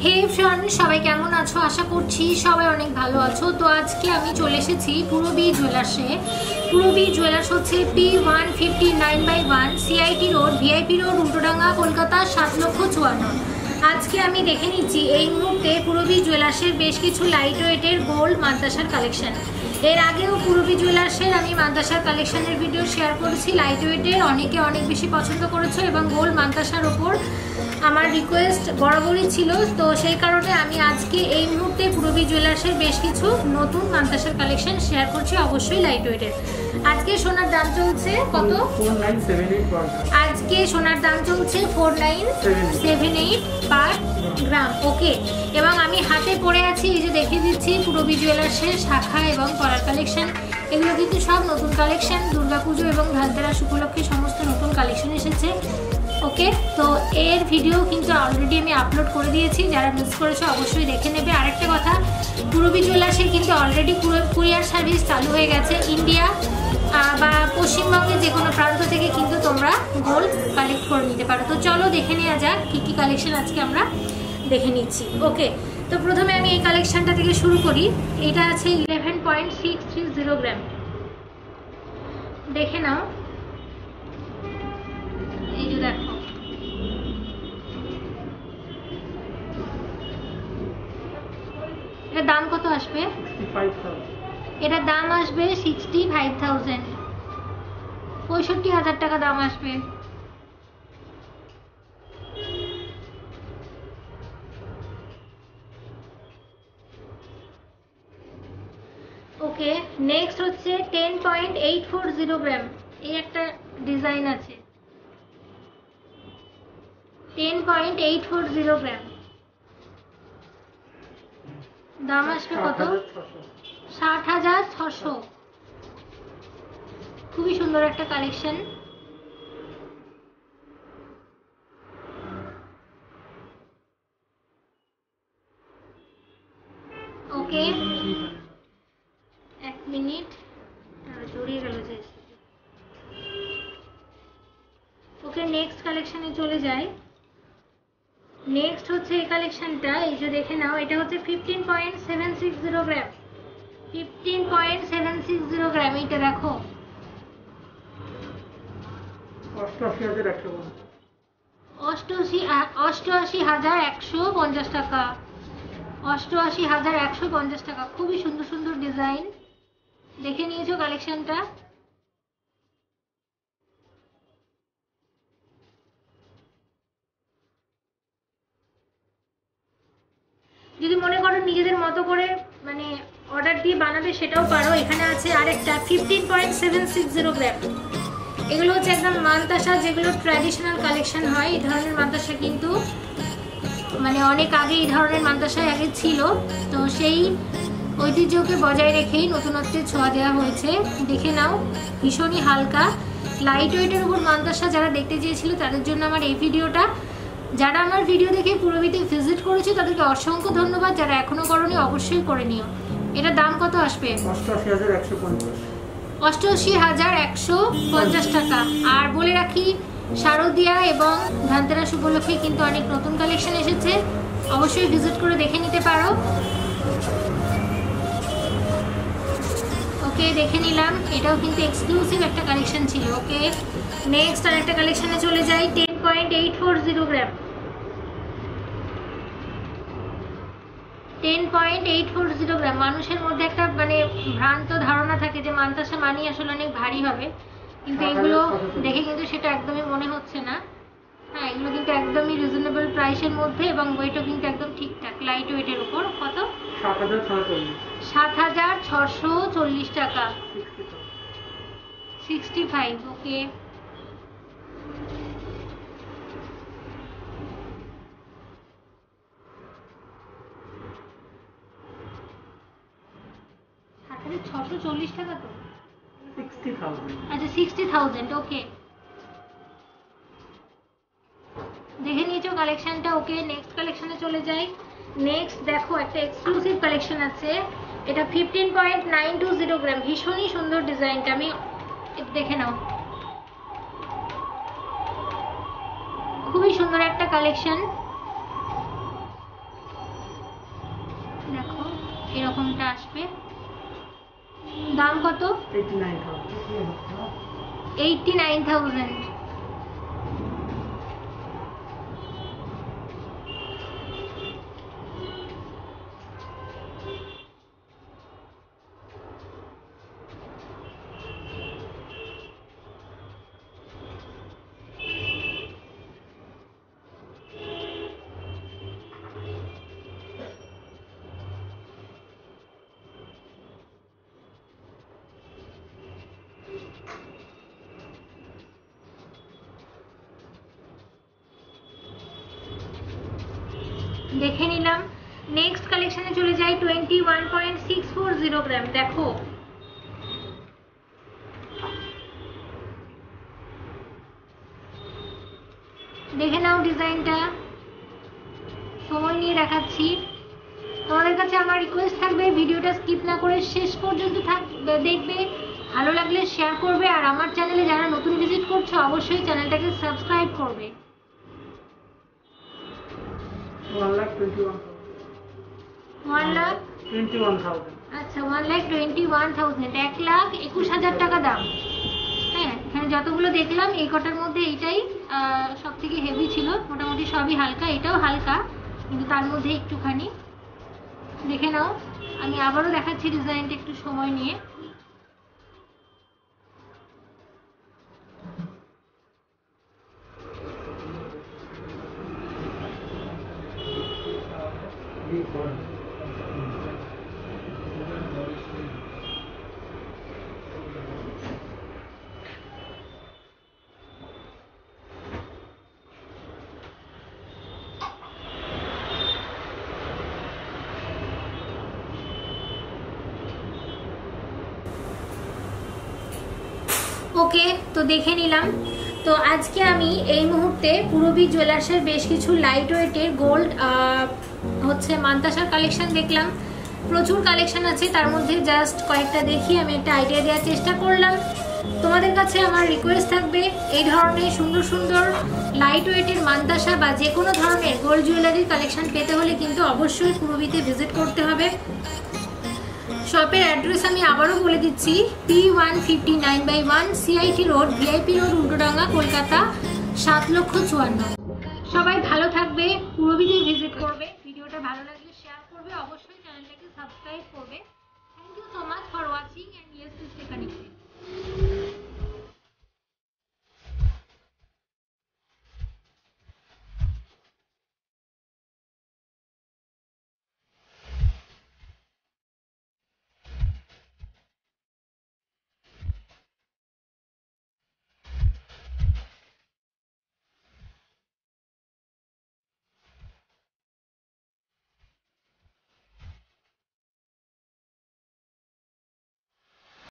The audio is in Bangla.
হে ফ্রেন্ড, সবাই কেমন আছো? আশা করছি সবাই অনেক ভালো আছো। তো আজকে আমি চলে এসেছি পূরবী জুয়েলার্সে। পূরবী জুয়েলার্স হচ্ছে P159/1 CIT road, VIP road, Ultadanga, Kolkata 7,54,000। আজকে আমি দেখে নিচ্ছি এই মুহূর্তে পূরবী জুয়েলার্সের বেশ কিছু লাইট ওয়েটের গোল্ড মান্তাসার কালেকশন। এর আগেও পূরবী জুয়েলার্সের আমি মান্তাসার কালেকশনের ভিডিও শেয়ার করেছি। লাইট ওয়েটের অনেকে অনেক বেশি পছন্দ করেছো এবং গোল্ড মান্তাসার ওপর আমার রিকোয়েস্ট বরাবরই ছিল। তো সেই কারণে আমি আজকে এই মুহূর্তে পূরবী জুয়েলার্সের বেশ কিছু নতুন মান্তাসার কালেকশন শেয়ার করছি, অবশ্যই লাইট ওয়েটের। আজকে সোনার দাম চলছে কত? 4978 আজকে সোনার দাম চলছে 4978 পার গ্রাম। ওকে, এবং আমি হাতে পরে আছি, এই যে দেখিয়ে দিচ্ছি পূরবী জুয়েলার্সের শাখা এবং কলার কালেকশন। এগুলো কিন্তু সব নতুন কালেকশন, দুর্গাপুজো এবং ধনতেরাস উপলক্ষে সমস্ত নতুন কালেকশন এসেছে। ওকে, তো এর ভিডিও কিন্তু অলরেডি আমি আপলোড করে দিয়েছি, যারা মিস করেছো অবশ্যই দেখে নেবে। আরেকটা কথা, পূরবী জুয়েলার্সের কিন্তু অলরেডি কুরিয়ার সার্ভিস চালু হয়ে গেছে। ইন্ডিয়া বা পশ্চিমবঙ্গের যে কোনো প্রান্ত থেকে কিন্তু তোমরা গোল্ড কালেক্ট করে নিতে পারো। তো চলো দেখে নেওয়া যাক কী কী কালেকশন আজকে আমরা দেখে নিচ্ছি। ওকে, তো প্রথমে আমি এই কালেকশনটা থেকে শুরু করি। এটা আছে 11.630 গ্রাম। দেখে নাও, এই যে দেখো, এটার দাম কত আসবে? 65,000। এটার দাম আসবে 65,000, 65,000 টাকা দাম আসবে। ওকে, নেক্সট হচ্ছে 10.840 গ্রাম। এই একটা ডিজাইন আছে, 10.840 গ্রাম, দাম আসবে কত? 60,600। খুবই সুন্দর একটা কালেকশন। ওকে, এক মিনিট, জড়িয়ে গেল যে। ওকে, নেক্সট কালেকশনে চলে যাই। নেক্সট হচ্ছে এই কালেকশনটা, এই যে দেখে নাও, এটা হচ্ছে 15.760 গ্রাম। 15.760 গ্রাম, এইটা দেখো, 88,150 টাকা। 88,150 টাকা। খুবই সুন্দর সুন্দর ডিজাইন। দেখে নিয়েছো কালেকশনটা? যদি মনে করো নিজেদের মতো করে মানে অর্ডার দিয়ে বানাবে, সেটাও পারো। এখানে আছে আরেকটা 15.760 গ্রাম। এগুলো হচ্ছে একদম মান্তাসা, যেগুলো ট্র্যাডিশনাল কালেকশন হয়। এই ধরনের মান্তাসা কিন্তু মানে অনেক আগে এই ধরনের মান্তাসা আগে ছিল, তো সেই ঐতিহ্যকে বজায় রেখেই নতুনত্বের ছোঁয়া দেওয়া হয়েছে। দেখে নাও, ভীষণই হালকা লাইট ওয়েটের উপর মান্তাসা যারা দেখতে চেয়েছিল তাদের জন্য আমার এই ভিডিওটা। যারা আমার ভিডিও দেখে পূরবীতে ভিজিট করেছে তাদেরকে অসংখ্য ধন্যবাদ। যারা এখনো করনি অবশ্যই করে নিও। এটার দাম কত আসবে? 88,150 টাকা। আর বলে রাখি, শারদিয়া এবং ধনতেরাস উপলক্ষে কিন্তু অনেক নতুন কালেকশন এসেছে, অবশ্যই ভিজিট করে দেখে নিতে পারো। ওকে, দেখে নিলাম, এটাও কিন্তু এক্সক্লুসিভ একটা কালেকশন ছিল। ওকে, নেক্সট আর একটা কালেকশনে চলে যাই। 10.840 গ্রাম। 10.840 গ্রাম। মানুষের মধ্যে একটা মানে ভ্রান্ত ধারণা থাকে যে মান্তাসা মানি আসলে অনেক ভারী হবে, কিন্তু এগুলো দেখে কিন্তু সেটা একদমই মনে হচ্ছে না। হ্যাঁ, এগুলো কিন্তু একদমই রিজনেবল প্রাইসের মধ্যে এবং ওয়েটও কিন্তু একদম ঠিকঠাক, লাইট ওয়েটের উপর। কত? 7,640 টাকা। 65। ওকে, $640 টাকা তো? 60,000। আচ্ছা, 60,000। ওকে, দেখে নিয়েছো কালেকশনটা। ওকে, নেক্সট কালেকশনে চলে যাই। নেক্সট দেখো, একটা এক্সক্লুসিভ কালেকশন আছে। এটা 15.920 গ্রাম। ভীষণই সুন্দর ডিজাইনটা, আমি দেখে নাও, খুবই সুন্দর একটা কালেকশন। এরকমটা আসবে। দাম কত? 89,000। দেখে নিলাম। নেক্সট কালেকশনে চলে যাই। 21.640 গ্রাম। দেখো দেখে নাও ডিজাইনটা, সময় নিয়ে দেখাচ্ছি। তোমাদের কাছে আমার রিকোয়েস্ট থাকবে ভিডিওটা স্কিপ না করে শেষ পর্যন্ত দেখবে, ভালো লাগলে শেয়ার করবে, আর আমার চ্যানেলে যারা নতুন ভিজিট করছো অবশ্যই চ্যানেলটাকে সাবস্ক্রাইব করবে। 1,21,000। আচ্ছা 1,21,000, 1,21,000 টাকা দাম। হ্যাঁ, এখানে যতগুলো দেখলাম এই কটার মধ্যে এইটাই সব থেকে হেভি ছিল, মোটামুটি সবই হালকা, এটাও হালকা কিন্তু তার মধ্যে একটুখানি। দেখে নাও, আমি আবারও দেখাচ্ছি ডিজাইনটা একটু সময় নিয়ে। ওকে, তো দেখে নিলাম। তো আজকে আমি এই মুহূর্তে পূরবী জুয়েলার্সের বেশ কিছু লাইট ওয়েটের গোল্ড হচ্ছে মান্তাসার কালেকশন দেখলাম। প্রচুর কালেকশন আছে, তার মধ্যে জাস্ট কয়েকটা দেখি আমি একটা আইডিয়া দেওয়ার চেষ্টা করলাম। তোমাদের কাছে আমার রিকোয়েস্ট থাকবে এই ধরনের সুন্দর সুন্দর লাইট ওয়েটের মান্তাসা বা যে কোনো ধরনের গোল্ড জুয়েলারির কালেকশন পেতে হলে কিন্তু অবশ্যই পূরবীতে ভিজিট করতে হবে। শপের অ্যাড্রেস আমি আবারও বলে দিচ্ছি, P159/1 CIT road, VIP road, Ultadanga, Kolkata 7,54,000। সবাই ভালো থাকবে, পূরবীতে ভিজিট করবে।